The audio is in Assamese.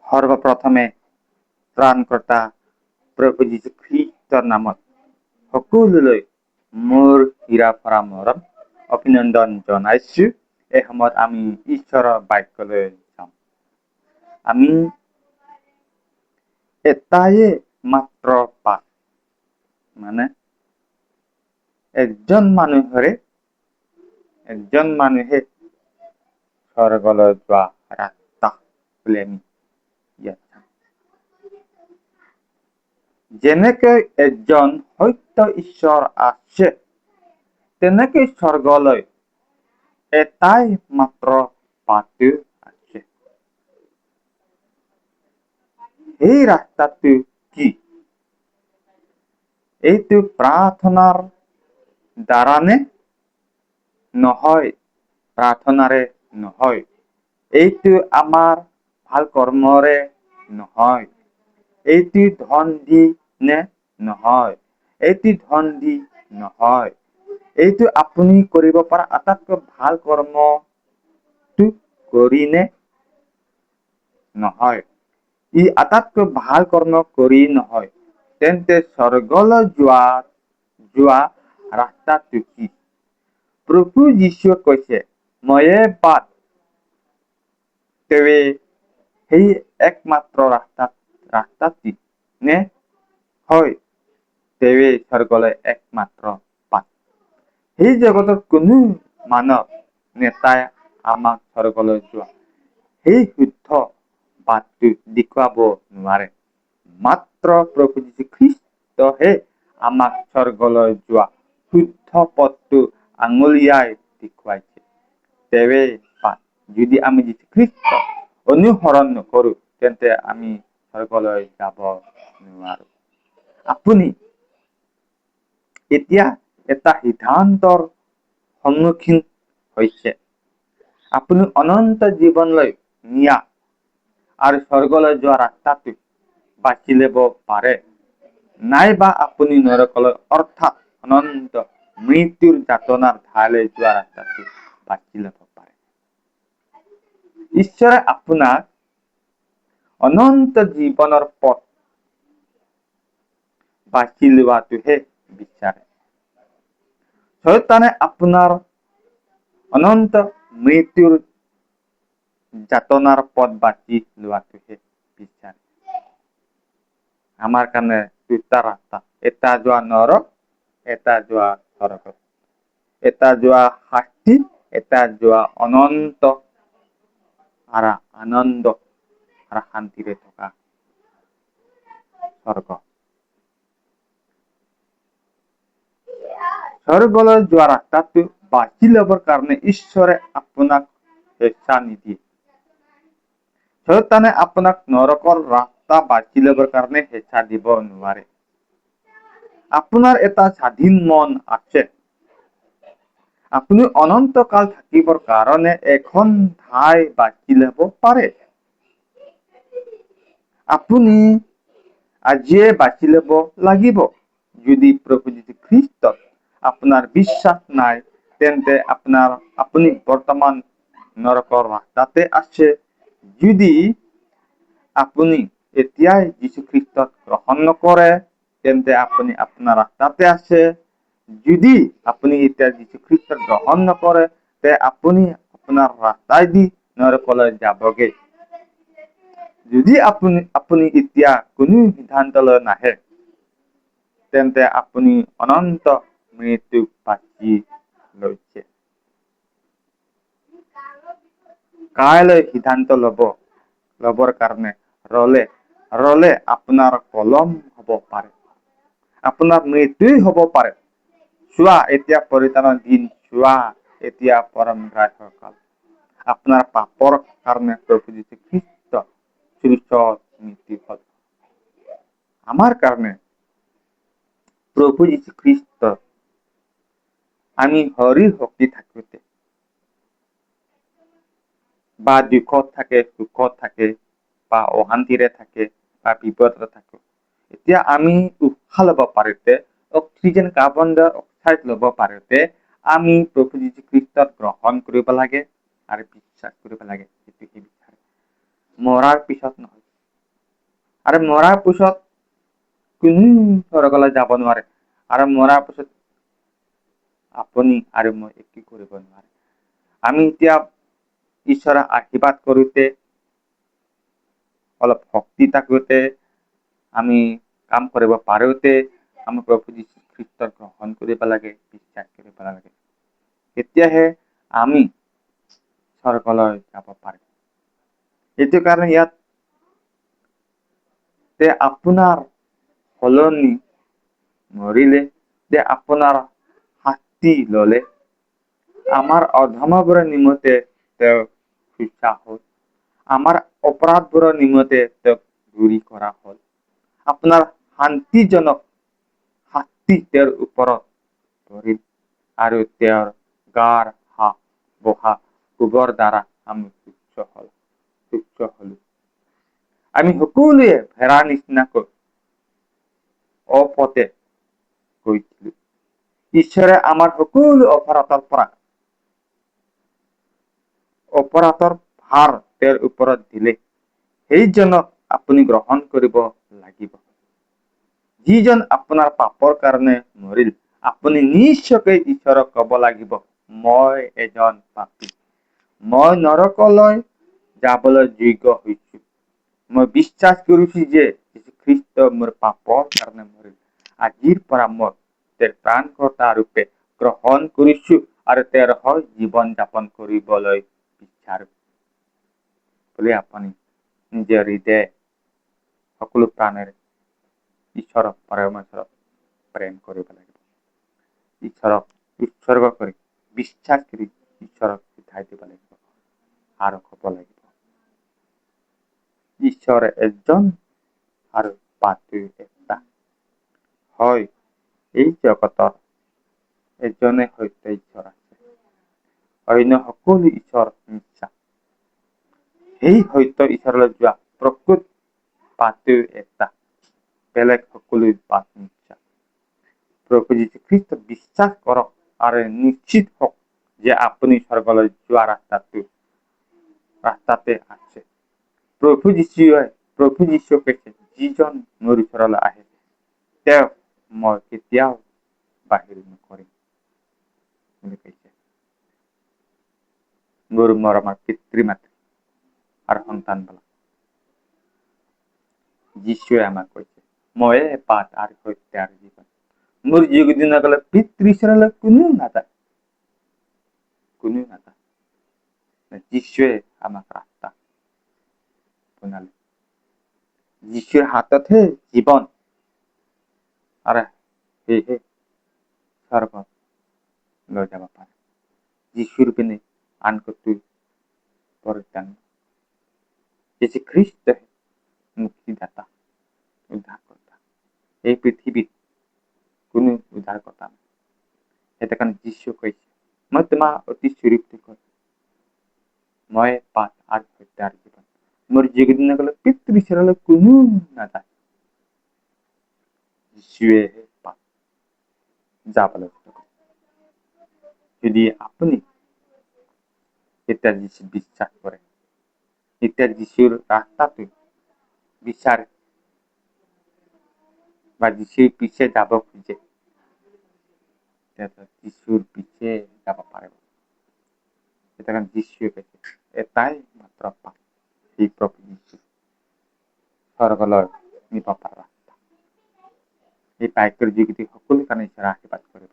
সৰ্বপ্ৰথমে ত্ৰাণকৰ্তা প্ৰভু যীশু খ্ৰীষ্টৰ নামত সকলোলৈ মোৰ হীৰা ভৰা মৰম অভিনন্দন জনাইছো। এই সময়ত আমি ঈশ্বৰৰ বাক্যলৈ যাম। আমি এটাই মাত্ৰ পাঠ, মানে একজন মানুহে স্বৰ্গলৈ যোৱা ৰাস্তা বুলি আমি ইয়াত চাম। যেনেকৈ এজন সত্য ঈশ্বৰ আছে, তেনেকৈ স্বৰ্গলৈ এটাই মাত্ৰ বাট আছে। এই ৰাস্তাটো কি? এইটো প্ৰাৰ্থনাৰ দ্বাৰানে? নহয়, প্ৰাৰ্থনাৰে নহয়। এইটো আমাৰ ভাল কৰ্মৰে নহয়। এইটো ধন দি নে? নহয়। এইটো ধন দি নহয়। এইটো আপুনি কৰিব পৰা আটাইতকৈ ভাল কৰ্মটো কৰি নে? নহয়। ই আটাইতকৈ ভাল কৰ্ম কৰি নহয়। তেন্তে স্বৰ্গলৈ যোৱা ৰাস্তাটো কি? প্ৰভু যীশুৱে কৈছে, ময়ে বাট, তেৱে সেই একমাত্ৰ ৰাস্তাটি নে? হয়, তেৱে স্বৰ্গলৈ একমাত্ৰ বাট। সেই জগতৰ কোনো মানৱ নেতাই আমাক স্বৰ্গলৈ যোৱা সেই শুদ্ধ বাটটো দেখুৱাব নোৱাৰে। মাত্ৰ প্ৰভু যীশু খ্ৰীষ্টহে আমাক স্বৰ্গলৈ যোৱা শুদ্ধ পথটো আঙুলিয়াই দেখুৱাইছে। তেৱে বাট। যদি আমি যীশু খ্ৰীষ্টক অনুসৰণ নকৰো, তেন্তে আমি স্বৰ্গলৈ যাব নোৱাৰো। আপুনি এতিয়া এটা সিদ্ধান্তৰ সন্মুখীন হৈছে। আপুনি অনন্ত জীৱনলৈ নিয়া আৰু স্বৰ্গলৈ যোৱা ৰাস্তাটো বাছি ল'ব পাৰে, নাইবা আপুনি নৰকলৈ অৰ্থাৎ অনন্ত মৃত্যুৰ যাতনাৰ ঠাইলৈ যোৱা ৰাস্তাটো বাছি ল'ব পাৰে। ঈশ্বৰে আপোনাক অনন্ত জীৱনৰ পথ বাছি লোৱাটোহে বিচাৰে। শয়তানে আপোনাৰ অনন্ত মৃত্যুৰ যাতনাৰ পথ বাছি লোৱাটোহে বিচাৰে। আমাৰ কাৰণে দুটা ৰাস্তা, এটা যোৱা নৰক, এটা যোৱা স্বৰ্গ। এটা যোৱা শাস্তি, এটা যোৱা অনন্ত আৰু আনন্দ আৰু শান্তিৰে থকা স্বৰ্গ। স্বৰ্গলৈ যোৱা ৰাস্তাটো বাছি ল'বৰ কাৰণে ঈশ্বৰে আপোনাক হেঁচা নিদিয়ে। শয়তানে আপোনাক নৰকৰ ৰাস্তা বাছি ল'বৰ কাৰণে হেঁচা দিব নোৱাৰে। আপোনাৰ এটা স্বাধীন মন আছে। আপুনি অনন্তকাল থাকিবৰ কাৰণে এখন ঠাই বাছি ল'ব পাৰে। আপুনি আজিয়ে বাছি ল'ব লাগিব। যদি প্ৰভু যীশু খ্ৰীষ্টত আপোনাৰ বিশ্বাস নাই, তেন্তে আপুনি বৰ্তমান নৰকৰ ৰাস্তাতে আছে। যদি আপুনি এতিয়াই যীশু খ্ৰীষ্টক গ্ৰহণ নকৰে, তেন্তে আপুনি আপোনাৰ ৰাস্তাতে আছে। যদি আপুনি এতিয়া যীশু খ্ৰীষ্টক গ্ৰহণ নকৰে, তে আপুনি আপোনাৰ ৰাস্তাই দি নৰকলৈ যাবগে। যদি আপুনি এতিয়া কোনো সিদ্ধান্তলৈ নাহে, তেন্তে আপুনি অনন্ত মৃত্যু বাছি লৈছে। কাইলৈ সিদ্ধান্ত ল'বৰ কাৰণে ৰলে আপোনাৰ পলম হ'ব পাৰে। আপোনাৰ মৃত্যুই হ'ব পাৰে। চোৱা, এতিয়া পৰিত্ৰাণৰ দিন, চোৱা, এতিয়া পৰম গ্ৰাহ্য কাল। আপোনাৰ পাপৰ কাৰণে প্ৰভু যীশু খ্ৰীষ্ট ক্ৰুচত মৃত্যু হ'ল। আমাৰ কাৰণে প্ৰভু যীশু খ্ৰীষ্ট আমি শৰীৰ শক্তি থাকোঁতে বা দুখত থাকে, সুখত থাকে, বা অশান্তিৰে থাকে, বা বিপদত থাকে, এতিয়া আমি উশাহ ল'ব পাৰোঁতে, অক্সিজেন কাৰ্বন ডাই অক্সাইড ল'ব পাৰোঁতে, আমি প্ৰভু যীশু খ্ৰীষ্টক গ্ৰহণ কৰিব লাগে আৰু বিশ্বাস কৰিব লাগে। মৰাৰ পিছত নহয়, আৰু মৰাৰ পিছত কোনো স্বৰ্গলৈ যাব নোৱাৰে। আৰু মৰাৰ পিছত আপুনি আৰু মই একো কৰিব নোৱাৰে। আমি এতিয়া ঈশ্বৰৰ আশীৰ্বাদ কৰোঁতে, অলপ শক্তি থাকোঁতে, আমি কাম কৰিব পাৰোঁতে আমি প্ৰভু যীশু খ্ৰীষ্টক গ্ৰহণ কৰিব লাগে, বিশ্বাস কৰিব লাগে। তেতিয়াহে আমি স্বৰ্গলৈ যাব পাৰিম। এইটো কাৰণে ইয়াত আপোনাৰ সলনি মৰিলে, আপোনাৰ শাস্তি ললে, আমাৰ অধৰ্মবোৰৰ নিমন্তে তেওঁ শিক্ষা হ'ল, আমাৰ অপৰাধবোৰৰ নিমন্তে তেওঁক গুৰি কৰা হ'ল। আপোনাৰ শান্তিজনক শাস্তি তেওঁৰ ওপৰত পৰিল, আৰু তেওঁৰ গাৰ বহা কোবৰ দ্বাৰা আমি সুস্থ হলো। আমি সকলোৱে ভেড়াৰ নিচিনাকৈ অপথে গৈছিলো। ঈশ্বৰে আমাৰ সকলো অপৰাধৰ ভাৰ তেওঁৰ ওপৰত দিলে। সেইজনক আপুনি গ্ৰহণ কৰিব লাগিব। যিজন আপোনাৰ পাপৰ কাৰণে মৰিল, আপুনি নিশ্চয়কৈ ঈশ্বৰক কব লাগিব, মই এজন পাপী, মই নৰকলৈ যাবলৈ যোগ্য হৈছো। মই বিশ্বাস কৰিছো যে যীশুখ্ৰীষ্ট মোৰ পাপৰ কাৰণে মৰিল। আজিৰ পৰা মই তেওঁৰ ত্ৰাণকৰ্তা ৰূপে গ্ৰহণ কৰিছো আৰু তেওঁৰ হৈ জীৱন যাপন কৰিবলৈ বিচাৰো বুলি আপুনি নিজৰ হৃদয় সকলো প্ৰাণেৰে ঈশ্বৰক পৰমেশ্বৰক প্ৰেম কৰিব লাগিব। ঈশ্বৰক উৎসৰ্গ কৰি বিশ্বাস কৰি ঈশ্বৰক উঠাই দিব লাগিব আৰু ক'ব লাগিব, ঈশ্বৰ এজন আৰু পাপী এটা। হয়, এই জগতৰ এজনে সত্য ঈশ্বৰ আছে, অন্য সকলো ঈশ্বৰ মিছা। সেই সত্য ঈশ্বৰলৈ যোৱা প্ৰকৃত বাটও এটা, বেলেগ সকলো বাট মিছা। প্ৰভু যীশুখ্ৰীষ্ট বিশ্বাস কৰক আৰু নিশ্চিত হওক যে আপুনি স্বৰ্গলৈ যোৱা ৰাস্তাতে আছে। প্ৰভু যীশুৱে কৈছে, যিজন মোৰ ওচৰলৈ আহে তেওঁক মই কেতিয়াও বাহিৰ নকৰিম বুলি কৈছে। মোৰ মৰমৰ পিতৃ-মাতৃ আৰু সন্তানবিলাক, যীশুৱে আমাক কৈছে, ময়ে বাট আৰু সত্য আৰু জীৱন। মোৰ যোগেদি নগলে পিতৃ ঈশ্বৰলৈ কোনেও নাযায়। যীশুৱে আমাক ৰাস্তা বনালে। যীশুৰ হাততহে জীৱন, আৰু সেয়েহে স্বৰ্গত লৈ যাব পাৰে। যীশুৰ পিনে আন কতো পৰিত্ৰাণ নাই। যীশুখ্ৰীষ্টই মুক্তিদাতা, উদ্ধাৰকৰ্তা। এই পৃথিৱীত কোনো উদ্ধাৰকৰ্তা নাই। সেইটো কাৰণে যীশুৱে কৈছে, মই তোমাক অতি চৰিত্ৰ কৈছো, মই বাট আৰু সত্য আৰু জীৱন। মোৰ যোগেদি নগলে পিতৃ ঈশ্বৰলৈ কোনেও নাযায়। যীশুৱে বাট যাবলৈ। যদি আপুনি এতিয়া যীশু বিশ্বাস কৰে, এতিয়া যীশুৰ ৰাস্তাটো বিচাৰে বা যীশুৰ পিছে যাব খোজে, যীশুৰ পিছে যাব পাৰিব। সেইকাৰণে যীশুৱে কৈছে, এটাই মাত্ৰ বাট, সেই প্ৰভু যীশু স্বৰ্গলৈ নিব পৰা ৰাস্তা। এই বাক্যৰ যোগেদি সকলো কাৰণে ঈশ্বৰে আশীৰ্বাদ কৰিব।